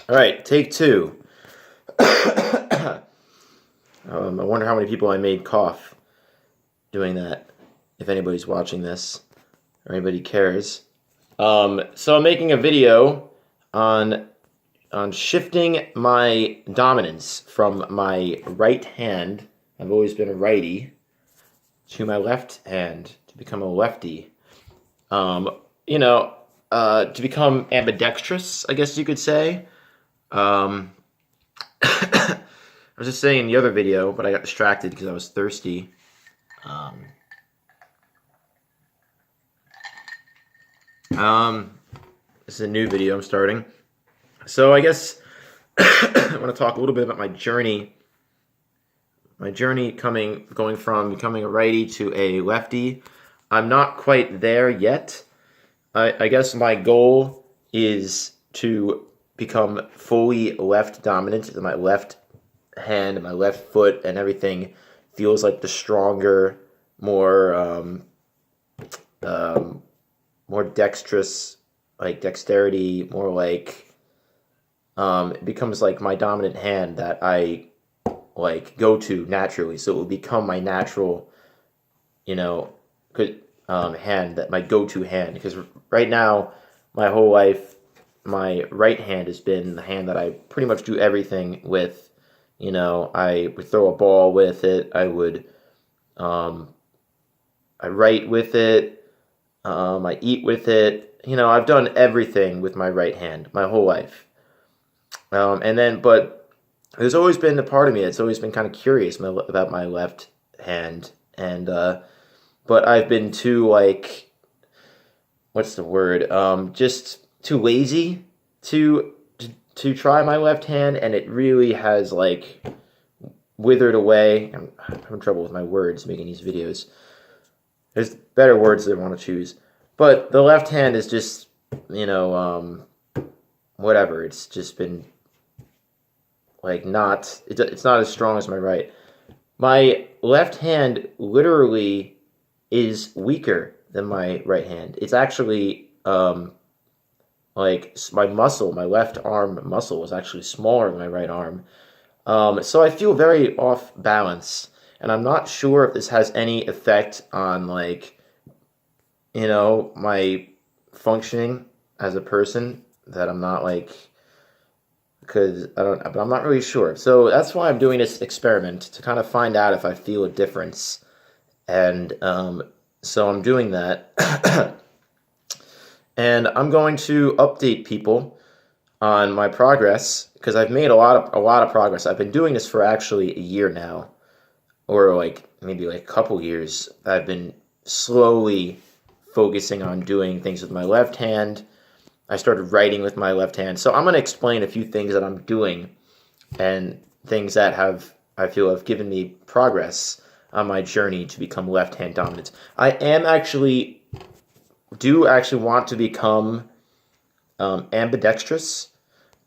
All right, take two. I wonder how many people I made cough doing that, if anybody's watching this or anybody cares. So I'm making a video on shifting my dominance from my right hand, I've always been a righty, to my left hand to become a lefty. To become ambidextrous, I guess you could say. I was just saying in the other video, but I got distracted because I was thirsty. This is a new video I'm starting. So I guess I want to talk a little bit about my journey. My journey going from becoming a righty to a lefty. I'm not quite there yet. I guess my goal is to become fully left dominant. My left hand and my left foot and everything feels like the stronger, more dexterous, like dexterity, more like it becomes like my dominant hand that I like go to naturally. So it will become my natural, hand, that my go-to hand, because right now my whole life my right hand has been the hand that I pretty much do everything with. I would throw a ball with it, I write with it, I eat with it. I've done everything with my right hand my whole life. But there's always been a part of me that's always been kind of curious about my left hand, but I've been too, what's the word? Just too lazy to try my left hand, and it really has withered away. I'm having trouble with my words making these videos. There's better words that I want to choose, but the left hand is just, whatever. It's just been it's not as strong as my right. My left hand literally is weaker than my right hand. It's actually my muscle, my left arm muscle is actually smaller than my right arm. So I feel very off balance, and I'm not sure if this has any effect on my functioning as a person, that I'm not but I'm not really sure. So that's why I'm doing this experiment, to kind of find out if I feel a difference. And so I'm doing that. And I'm going to update people on my progress, because I've made a lot of progress. I've been doing this for actually a year now, or maybe a couple years. I've been slowly focusing on doing things with my left hand. I started writing with my left hand. So I'm going to explain a few things that I'm doing, and things that I feel have given me progress on my journey to become left-hand dominant. I do actually want to become ambidextrous,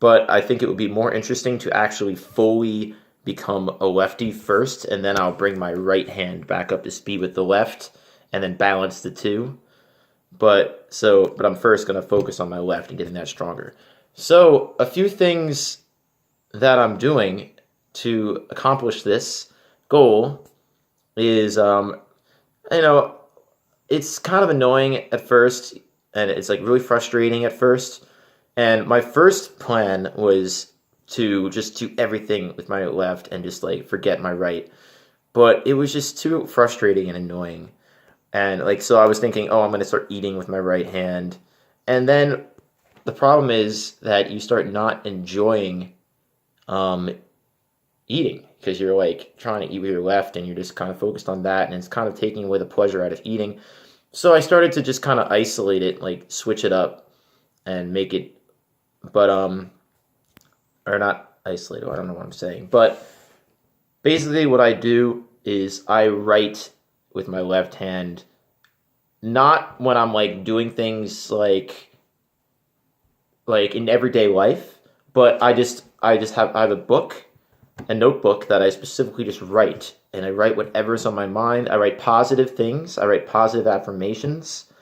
but I think it would be more interesting to actually fully become a lefty first, and then I'll bring my right hand back up to speed with the left, and then balance the two. But I'm first going to focus on my left and getting that stronger. So a few things that I'm doing to accomplish this goal is, it's kind of annoying at first, and it's really frustrating at first. And my first plan was to just do everything with my left and just forget my right. But it was just too frustrating and annoying. And so I was thinking, I'm going to start eating with my right hand. And then the problem is that you start not enjoying eating, because you're trying to eat with your left, and you're just kind of focused on that, and it's kind of taking away the pleasure out of eating. So I started to just kind of isolate it, switch it up and make it, or not isolate it, I don't know what I'm saying. But basically what I do is I write with my left hand, not when I'm doing things in everyday life, but I have a book, a notebook that I specifically just write, and I write whatever's on my mind. I write positive things, I write positive affirmations,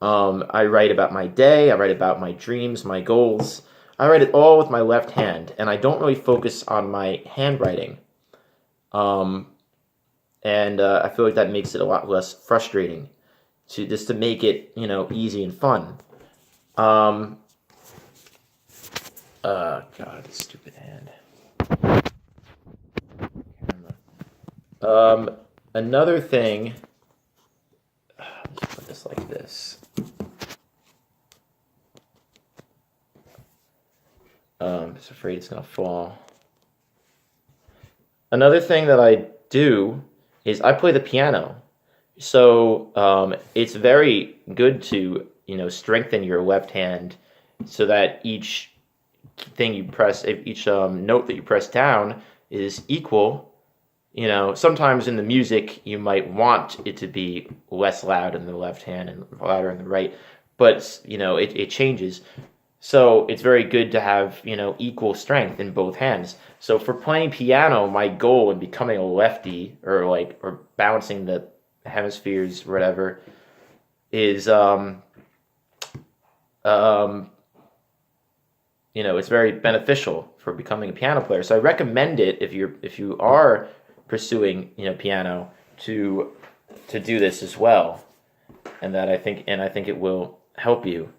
I write about my day, I write about my dreams, my goals. I write it all with my left hand, and I don't really focus on my handwriting. Um, and I feel like that makes it a lot less frustrating to make it, easy and fun. Um, God, this stupid hand. Um, Another thing, let's put this like this. I'm just afraid it's gonna fall. Another thing that I do is I play the piano. So it's very good to strengthen your left hand so that each thing you press, each note that you press down is equal. Sometimes in the music you might want it to be less loud in the left hand and louder in the right, but it changes. So it's very good to have equal strength in both hands. So for playing piano, my goal in becoming a lefty or balancing the hemispheres, whatever, is it's very beneficial for becoming a piano player. So I recommend it if you are pursuing piano to do this as well, and I think it will help you.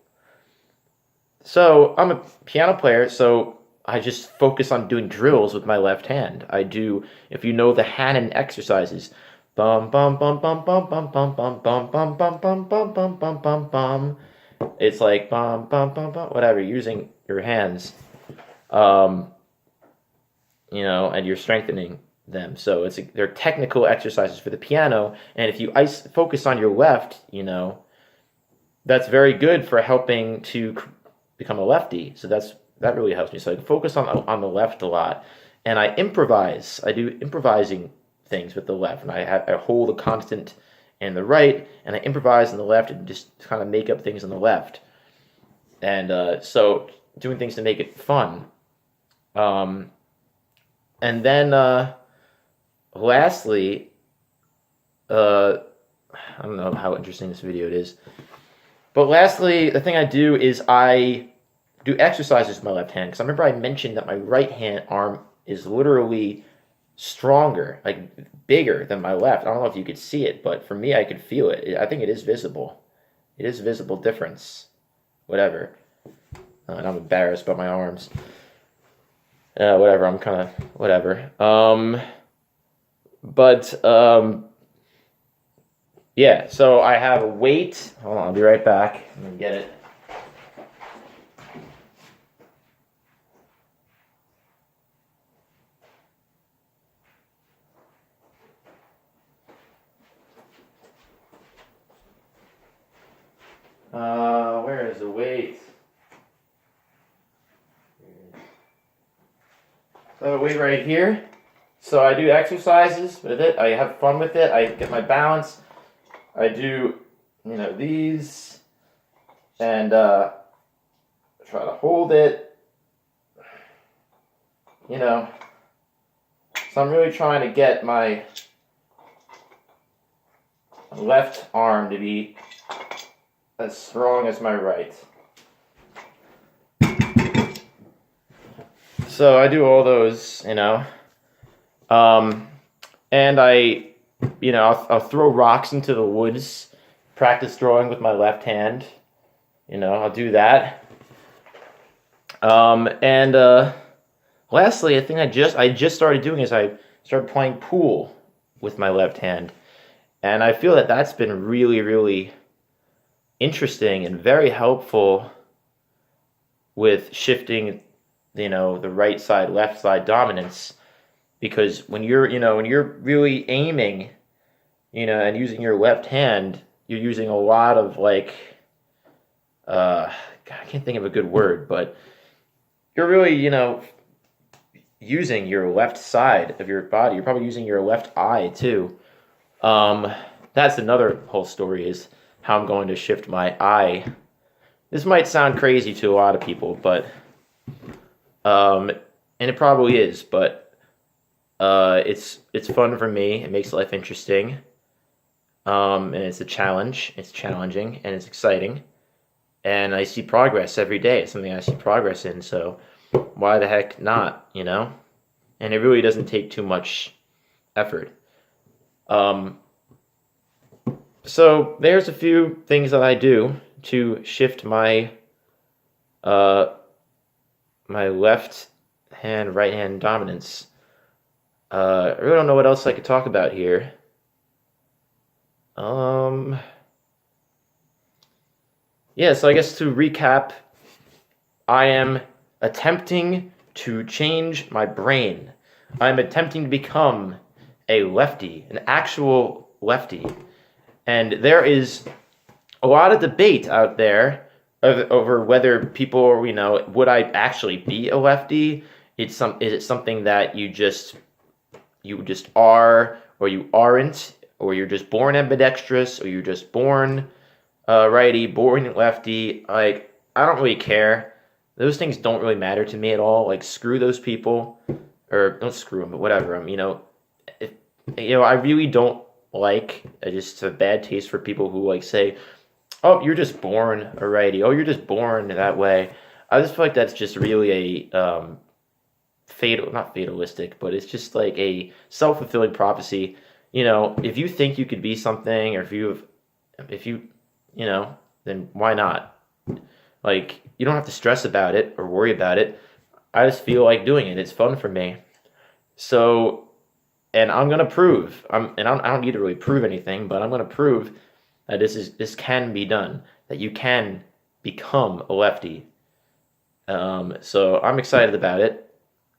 So I'm a piano player, so I just focus on doing drills with my left hand. I do, if you know the Hanon exercises, bum bum bum bum bum bum bum bum bum bum bum bum bum bum bum bum bum. It's like bum bum bum bum, whatever, using your hands, and you're strengthening them. So they're technical exercises for the piano, and if you focus on your left, that's very good for helping to become a lefty. So that really helps me. So I focus on the left a lot, and I improvise. I do improvising things with the left, and I hold a constant in the right, and I improvise on the left, and just kind of make up things on the left. And so doing things to make it fun. And then lastly, I don't know how interesting this video is, but lastly, the thing I do is I do exercises with my left hand, because I remember I mentioned that my right hand arm is literally stronger, like bigger than my left. I don't know if you could see it, but for me, I could feel it. I think it is visible. It is a visible difference. Whatever. And I'm embarrassed about my arms. Whatever. I'm kind of whatever. Yeah. So I have a weight. Hold on. I'll be right back. I'm gonna get it. Where is the weight? So I have a weight right here. So I do exercises with it. I have fun with it. I get my balance. I do, these, and try to hold it. So I'm really trying to get my left arm to be as strong as my right. So I do all those, and I'll throw rocks into the woods, practice throwing with my left hand. I'll do that. Lastly, I think I just started doing is I started playing pool with my left hand, and I feel that that's been really, really interesting and very helpful with shifting, the right side, left side dominance. Because when you're really aiming, and using your left hand, you're using a lot of God, I can't think of a good word, but you're really, using your left side of your body. You're probably using your left eye too. That's another whole story, is how I'm going to shift my eye. This might sound crazy to a lot of people, but and it probably is, but it's fun for me. It makes life interesting. and it's a challenge. It's challenging and it's exciting, and I see progress every day. It's something I see progress in. So why the heck not? You know, and it really doesn't take too much effort. Um, so there's a few things that I do to shift uh, my left hand, right hand dominance. I really don't know what else I could talk about here. Yeah, so I guess to recap, I am attempting to change my brain. I'm attempting to become a lefty, an actual lefty. And there is a lot of debate out there over whether people, would I actually be a lefty? Is it something that you just are, or you aren't, or you're just born ambidextrous, or you're just born righty, born lefty? Like, I don't really care. Those things don't really matter to me at all. Like, screw those people, or don't screw them, but whatever. If, I really don't like. I just have bad taste for people who like say, "Oh, you're just born a righty. Oh, you're just born that way." I just feel like that's just really a not fatalistic, but it's just like a self-fulfilling prophecy. If you think you could be something, or if you, then why not? Like, you don't have to stress about it or worry about it. I just feel like doing it. It's fun for me. So, and I'm gonna prove. I don't need to really prove anything, but I'm gonna prove that this can be done. That you can become a lefty. So I'm excited about it,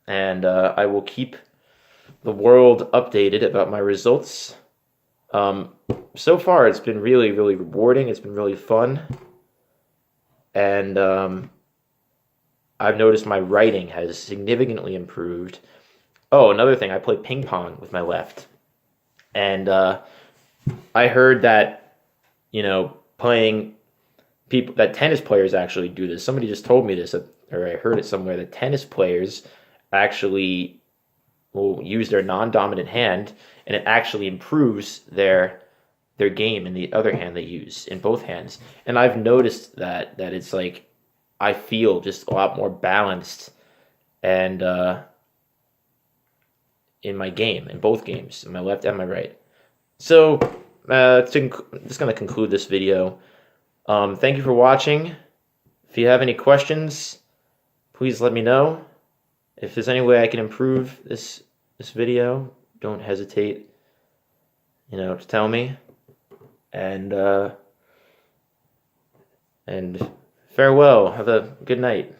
and I will keep the world updated about my results. So far, it's been really, really rewarding. It's been really fun, and I've noticed my writing has significantly improved. Oh, another thing, I play ping pong with my left, and I heard that playing people that tennis players actually do this. Somebody just told me this, or I heard it somewhere, that tennis players actually will use their non-dominant hand, and it actually improves their game in the other hand they use in both hands. And I've noticed that it's like I feel just a lot more balanced and in my game, in both games, in my left and my right. So just going to conclude this video. Thank you for watching. If you have any questions, please let me know. If there's any way I can improve this video, don't hesitate, to tell me. And farewell. Have a good night.